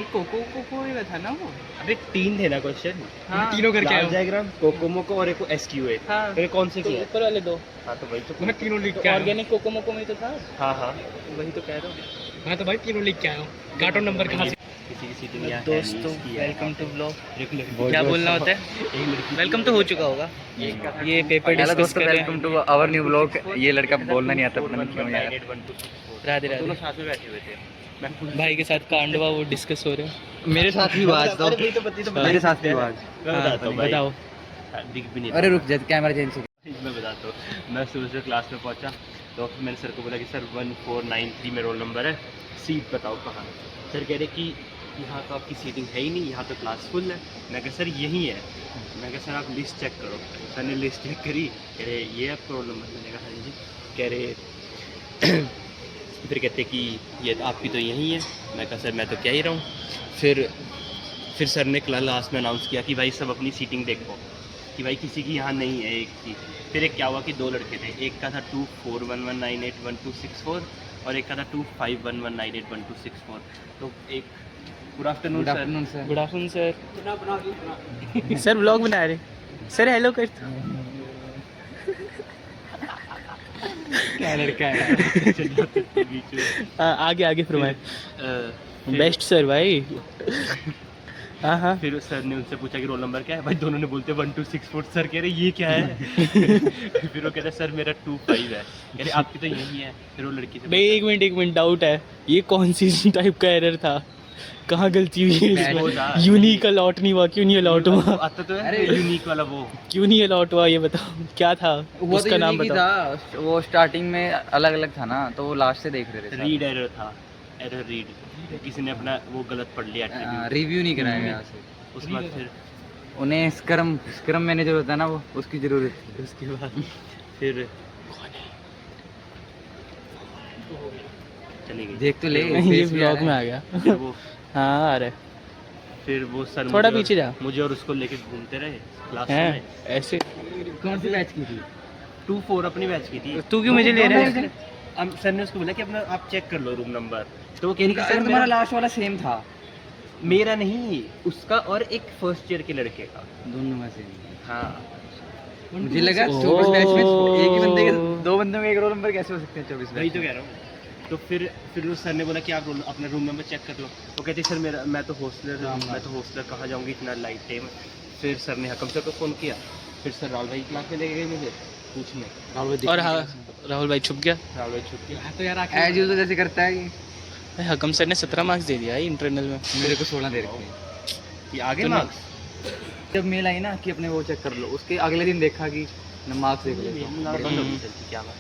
भाई cocoa cocoa ही था ना वो। अबे 3 थे ना क्वेश्चन। हाँ। तीनों करके आया हूँ। डायग्राम कोकोमोको और एक को एसक्यूए। हाँ। फिर कौन से तो किया? ऊपर वाले दो हाँ तो वही तो मैं तीनों लिख तो के आया हूँ। ऑर्गेनिक कोको मोको में तो था। हाँ हाँ वही तो कह रहा हूँ। मैं तो भाई तीनों लिख के आया हूँ। कार्टून नंबर कहाँ से? किसी की सीटिंग यहाँ है दोस्तों नहीं, इसकी है। Welcome to blog. एक लड़की क्या बोलना होता है? एक लड़की वेलकम तो हो चुका होगा। एक का था ये पेपर हेलो डिस्कस दोस्तों, कर रहे वेलकम हैं। To our new blog. ये लड़का बोलना नहीं आता, पता नहीं क्यों यार। राधे दोनों राधे। साथ में बैठे हुए थे। मैं भाई के साथ कांडवा वो डिस्कस हो रहे हैं। मेरे साथ भी हुआ आज तो। अरे तो बता मेरे साथ भी हुआ आज। मैं बताता हूँ भाई। बताओ। दिख भी नहीं अरे रुक जा, क्या इमरजेंसी? मैं बताता हूँ। मैं सुबह से क्लास में पहुंचा तो फिर मैंने सर को बोला कि सर 1493 में रोल नंबर है, सीट बताओ कहाँ है। सर कह रहे कि यहाँ तो आपकी सीटिंग है ही नहीं, यहाँ तो क्लास फुल है। मैं कहा सर यही है। मैं कहा सर आप लिस्ट चेक करो। सर ने लिस्ट चेक करी, कह रहे ये आपका रोल नंबर। मैंने कहा हाँ जी। कह रहे फिर कहते कि ये तो आपकी तो यही है। मैं कहा सर मैं तो क्या ही रहा हूँ। फिर सर ने लास्ट में अनाउंस किया कि भाई सब अपनी सीटिंग देखो कि भाई किसी की यहाँ नहीं है एक की। फिर एक क्या हुआ कि 2 लड़के थे, एक का था 2411981264 और एक का था 2511981264। तो एक good afternoon sir. Sir. Good afternoon sir. Sir blog बना रहे। सर हेलो कर। क्या लड़का है? बीच में आगे आगे फरमाए। फिर- बेस्ट सर भाई। हाँ हाँ। फिर सर ने उनसे पूछा कि रोल नंबर क्या है। भाई दोनों ने बोलते 1264। सर कह रहे ये क्या है? फिर वो कह रहे सर मेरा 25 है। कह रहे आपकी तो यही है। फिर वो लड़की से भाई एक मिनट डाउट है, ये कौन सी टाइप का एरर था? कहाँ गलती हुई है वो इसमें? था। यूनिक अलॉट नहीं हुआ, क्यों नहीं अलॉट हुआ? आता तो है अरे यूनिक वाला वो। क्यों नहीं अलॉट हुआ ये बताओ, क्या था वो उसका नाम तो बताओ। था, वो स्टार्टिंग में अलग अलग था ना, तो वो लास्ट से देख रहे थे। रीड एरर था। एरर रीड किसी ने अपना वो गलत पढ़ लिया attribute। रिव्यू नहीं कराया यहाँ से। उसके बाद फिर उन्हें स्क्रम मैनेजर होता है ना, वो उसकी जरूरत थी। उसके बाद फिर चली गई। देख तो ले, ये face भी ब्लॉग आ में रहा आ गया। फिर वो हाँ अरे फिर वो सर थोड़ा मुझे और- पीछे जा। मुझे और उसको लेके घूमते रहे क्लास में। हैं ऐसे। है। कौन सी बैच की थी? 24 अपनी बैच की थी। तू क्यों मुझे ले रहा है? अब सर ने उसको बोला कि अपना आप चेक कर लो रूम नंबर। तो वो कह रही कि सर सर तुम्हारा मेरा, लास्ट वाला सेम था। मेरा नहीं उसका और एक फर्स्ट ईयर के लड़के का। दोनों में से हाँ मुझे लगा ओह। 24 बैच में एक ही बंदे के 2 बंदों के एक रोल नंबर कैसे हो सकते हैं 24 वही बैच? तो कह रहा हूँ। तो फिर उस सर ने बोला कि आप अपना रूम नंबर चेक कर लो। वो कहते सर मेरा मैं तो हॉस्टलर कहाँ जाऊँगी इतना लाइट टाइम। फिर सर ने हकम सर को फ़ोन किया। फिर सर राहुल भाई क्लास में लेके गए मुझे पूछने। और हाँ राहुल भाई छुप गया। राहुल भाई छुट्टी। तो यार एज यूजुअल जैसे करता है भाई हकम सर ने 17 मार्क्स दे दिया है इंटरनल में। मेरे को 16 दे रखे हैं। कि आगे तो मार्क्स जब मेल आई ना कि अपने वो चेक कर लो, उसके अगले दिन देखा कि मार्क्स देख लेता हूँ। बंद हो गई सर की क्या बात।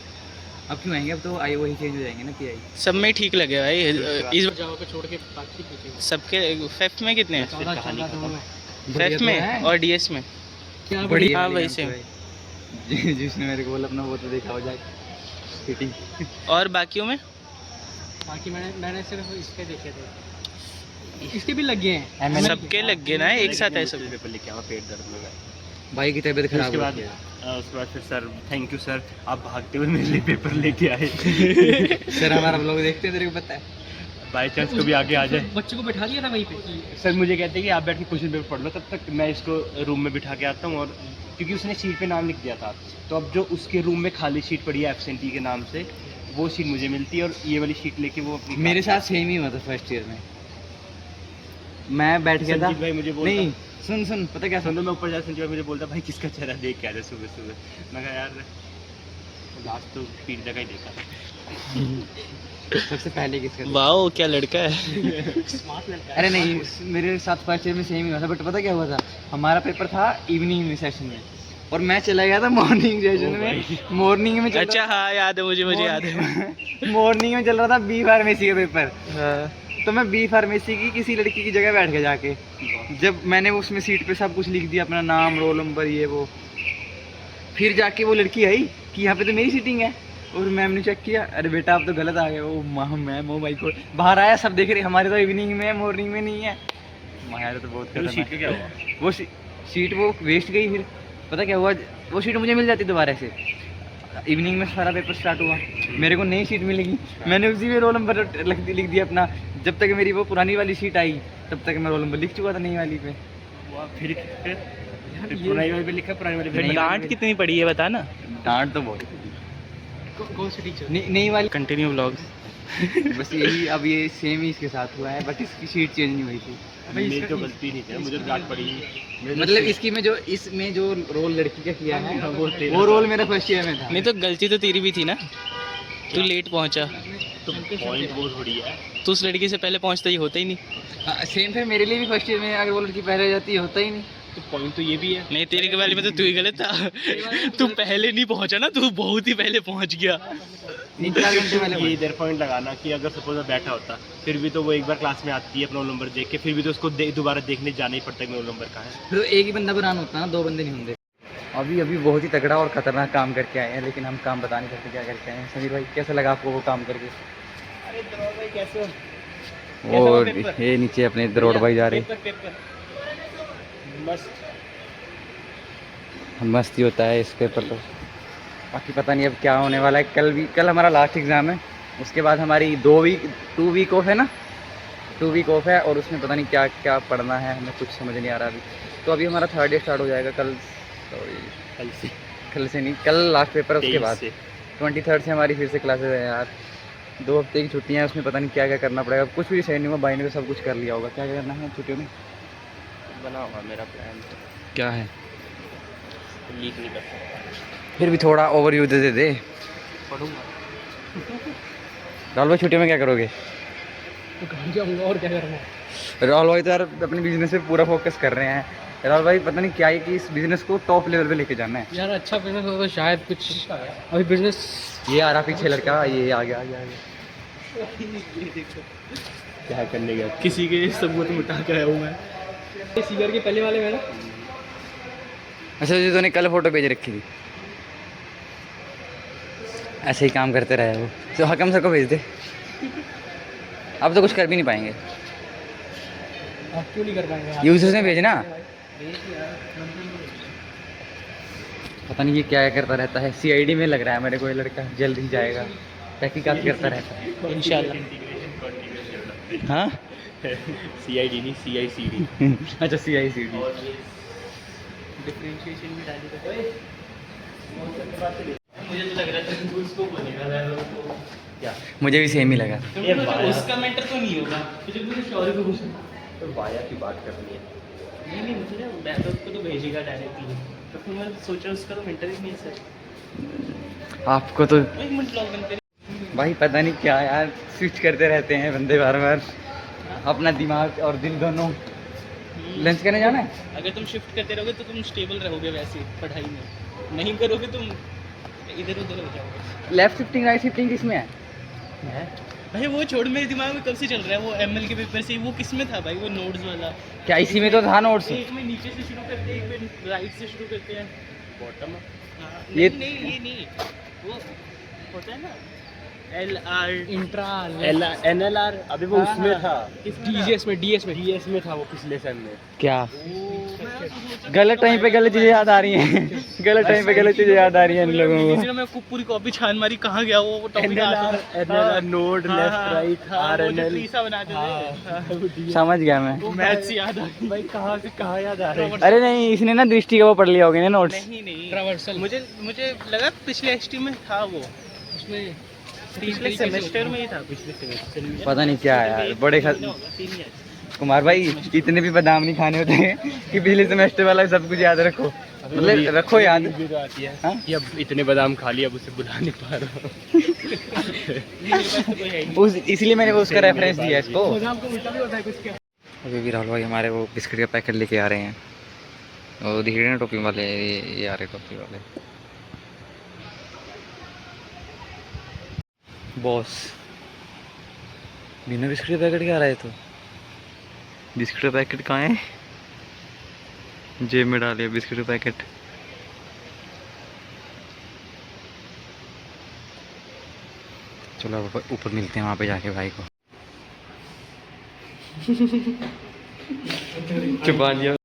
अब क्यों आएंगे? अब तो आई वही चेंज हो जाएंगे ना, पीआई। सब में ठीक लगे भाई। इस जाओ को छोड़ के बाकी पूछेंगे। सबके फेफ में कितने हैं? फिर कहानी खत्म। फेफ में और डीएस में। क्या बढ़िया हाँ, वाली वही गान तो है। जिसने मेरे को बोला अपना वो तो देखा हो जाए फिटिंग। और बाकियों में बाकी मैंने सिर्फ इसके देखे थे। इसके भी लग गए हैं। ML सबके लग गए ना एक साथ ऐसे। पेपर लेके आवा, पेट दर्द में गया। भाई की तबीयत फिर खराब उसके हो बाद गई है। उसके बाद फिर सर थैंक यू सर आप भागते हुए मेरे लिए पेपर लेके आए। सर हमारा लोग देखते हैं, तेरे को पता है। बाई चांस कभी आगे आ जाए। बच्चों को बैठा दिया था वहीं पे। सर मुझे कहते हैं कि आप बैठ के क्वेश्चन पेपर पढ़ लो, तब तक मैं इसको रूम में बिठा के आता हूँ। और क्योंकि उसने शीट पे नाम लिख दिया था, तो अब जो उसके रूम में खाली शीट पड़ी है एब्सेंटी के नाम से, वो शीट मुझे मिलती है और ये वाली शीट लेके वो अपनी मेरे साथ सेम ही हुआ था फर्स्ट ईयर में। मैं बैठ गया था। संजीत भाई मुझे बोलता नहीं सुन पता क्या सुन, मैं ऊपर जा संजीत भाई मुझे बोलता भाई किसका चेहरा देख के आ रहा सुबह सुबह। मैं कहा यार लास्ट तो पीठ जगह ही देखा। सबसे पहले किसका था? वाओ क्या लड़का है। स्मार्ट लड़का है। अरे नहीं, मेरे साथ फर्स्ट ईयर में सेम ही हुआ था। बट पता क्या हुआ था, हमारा पेपर था इवनिंग सेशन में और मैं चला गया था मॉर्निंग सेशन में। मॉर्निंग में अच्छा हाँ याद है मुझे याद है। मॉर्निंग में चल रहा था बी फार्मेसी का पेपर। हाँ। तो मैं बी फार्मेसी की किसी लड़की की जगह बैठ गया जाके। जब मैंने उसमें सीट पे सब कुछ लिख दिया, अपना नाम रोल नंबर ये वो, फिर जाके वो लड़की आई कि यहाँ पे तो मेरी सीटिंग है। और मैम ने चेक किया, अरे बेटा आप तो गलत आ गए। ओ मैम ओ माय गॉड, बाहर आया सब देख रहे, हमारे तो इवनिंग में है मॉर्निंग में नहीं है। हमारा तो बहुत तो शीट का क्या हुआ? वो सीट वो वेस्ट गई। फिर पता क्या हुआ, वो सीट मुझे मिल जाती दोबारा से। इवनिंग में सारा पेपर स्टार्ट हुआ, मेरे को नई सीट मिलेगी। मैंने उसी में रोल नंबर लिख दिया अपना जब तक मेरी वो पुरानी वाली सीट आई तब तक मैं रोल नंबर लिख चुका था नई वाली पे। फिर पुरानी वाले पे लिखा, पुरानी वाले पे डांट कितनी पड़ी है बता ना। डांट तो बहुत कौन सी टीचर? नई वाली। Continue vlog. बस यही अब ये सेम ही इसके साथ हुआ है, बट इसकी सीट चेंज नहीं हुई थी। मेरी तो गलती नहीं थी, मुझे डांट पड़ी। मतलब इसकी में जो इसमें जो रोल लड़की का किया है वो वो रोल मेरा फर्स्ट ईयर में था। नहीं तो गलती तो तेरी भी थी ना, तू लेट पहुंचा। तो पॉइंट वो थोड़ी है। तू उस लड़की से पहले पहुंचता ही होता ही नहीं। सेम फिर मेरे लिए भी फर्स्ट ईयर में अगर वो लड़की पहले जाती होता ही नहीं। तो पॉइंट तो ये भी है। नहीं तेरे के बारे में तो तू ही गलत था। तू पहले नहीं पहुंचा ना, तू बहुत ही पहले पहुंच गया। 3-4 घंटे पहले ये इधर पॉइंट लगाना कि अगर सपोज मैं बैठा होता फिर भी तो वो एक बार क्लास में आती है अपना रोल नंबर देख के, फिर भी तो उसको दोबारा देखने जाना ही पड़ता है कि रोल नंबर कहाँ है। तो एक ही बंदा बनाना होता है ना, 2 बंदे नहीं होंगे। अभी बहुत ही तगड़ा और खतरनाक काम करके आए हैं, लेकिन हम काम बता नहीं सकते क्या करके आए हैं। समीर भाई कैसा लगा आपको वो काम करके? अरे दरोगा भाई कैसे हो? और ये नीचे अपने दरोड़ भाई जा रहे पेपर मस्त मस्ती होता है इस पेपर तो। बाकी पता नहीं अब क्या होने वाला है। कल हमारा लास्ट एग्ज़ाम है, उसके बाद हमारी 2 वीक ऑफ है ना, 2 वीक ऑफ है, और उसमें पता नहीं क्या क्या पढ़ना है, हमें कुछ समझ नहीं आ रहा अभी। तो अभी हमारा 3rd ईयर स्टार्ट हो जाएगा कल से नहीं, कल लास्ट पेपर है, उसके बाद 23rd से हमारी फिर से क्लासेज है यार। 2 हफ्ते की छुट्टियाँ हैं, उसमें पता नहीं क्या क्या करना पड़ेगा। कुछ भी डिसाइड नहीं हुआ, भाई ने तो सब कुछ कर लिया होगा। क्या क्या करना है छुट्टियों में? बना हुआ मेरा प्लान, क्या है? लीक नहीं कर सकता। फिर भी थोड़ा ओवरव्यू दे पढ़ूंगा। राहुल भाई छुट्टियों में क्या करोगे? तो घर जाऊंगा और क्या करना है। राहुल भाई तो यार अपने बिजनेस पे पूरा फोकस कर रहे हैं। राहुल भाई पता नहीं क्या है कि इस बिजनेस को टॉप लेवल पे लेके जाना है यार अच्छा बिजनेस हो तो शायद कुछ अभी बिजनेस। ये आ रहा पीछे लड़का, ये आ गया। क्या करने गया? किसी के सबूत मिटा के आया हूँ मैं। सीनियर के पहले वाले में ना, अच्छा जी तूने कल फोटो भेज रखी थी, ऐसे ही काम करते रहे वो। तो हकम सर को भेज दे, अब तो कुछ कर भी नहीं पाएंगे। आप क्यों नहीं कर पाएंगे? यूजर्स ने भेजना। पता नहीं ये क्या करता रहता है। CID में लग रहा है मेरे को ये लड़का, जल्द ही जाएगा। तहकीकात करता रहता है इंशाल्लाह। हाँ CID नहीं CICD। अच्छा CICD। डिफरेंशिएशन भी डाली। मुझे तो लग रहा था तू उसको बोलेगा क्या? मुझे भी सेम ही लगा। उसका मेंटर तो नहीं होगा, तुझे मुझे शौर्य को पूछना। तो बाया की बात करनी है। नहीं मुझे मैं तो उसको तो भेजेगा डायरेक्टली, तो फिर मैंने सोचा उसका तो मेंटर ही नहीं है सर। आपको तो एक मिनट लॉग बंद करें। भाई पता नहीं क्या यार, स्विच करते रहते हैं बंदे बार बार, अपना दिमाग और दिल दोनों। लंच करने जाना है? अगर तुम शिफ्ट करते रहोगे तो तुम स्टेबल रहोगे वैसे पढ़ाई में, नहीं करोगे तुम इधर उधर हो जाओगे। लेफ्ट शिफ्टिंग राइट शिफ्टिंग किसमें है? भाई वो छोड़, मेरे दिमाग में कब से चल रहा है वो ML के पेपर से। वो किस में था भाई, वो नोट्स वाला? क्या इसी में तो था नोट्स? एक में नीचे से शुरू करते हैं, एक में राइट से शुरू करते हैं। बॉटम ये ये- नहीं ये नहीं, वो होता है ना LR इंट्रा NLR। अभी वो उसमें था, DGS में DS में था वो पिछले सेम में। क्या गलत टाइम पे गलत चीजें याद आ रही हैं। गलत टाइम पे गलत चीजें याद आ रही हैं इन लोगों को। किसी ने मैं पूरी कॉपी छान मारी, कहाँ गया वो topic? NLR node left right RNL। बनाते थे, समझ गया मैं। मैथ्स याद आ गई। भाई कहाँ से कहाँ याद आ रहा है? अरे नहीं, इसने ना दृष्टि का वो पढ़ लिया होगा ना नोट्स। नहीं ट्रावर्सल मुझे लगा पिछले HT में था वो, उसमें पिछले सेमेस्टर में ही था। पिछले सेमेस्टर में पता नहीं क्या है यार, बड़े कुमार भाई इतने भी बादाम नहीं खाने होते हैं कि पिछले सेमेस्टर वाला सब कुछ याद रखो। मतलब रखो याद। भी तो आती है हाँ? कि अब इतने बादाम खा लिया, अब उसे बुला नहीं पा रहा। उस इसलिए मैंने वो उसका रेफरेंस दिया इसको। आपको उल्टा भी होता है कुछ क्या? अभी भी राहुल भाई हमारे वो बिस्किट का पैकेट लेके आ रहे हैं। वो दिख रहे हैं टोपी वाले, ये आ रहे टोपी वाले बॉस। बिना बिस्किट का पैकेट क्या आ रहा है? तो बिस्किट का पैकेट कहाँ है? जेब में डालिए बिस्किट का पैकेट। चलो अब ऊपर मिलते हैं वहाँ पे जाके भाई को। छुपा लिया।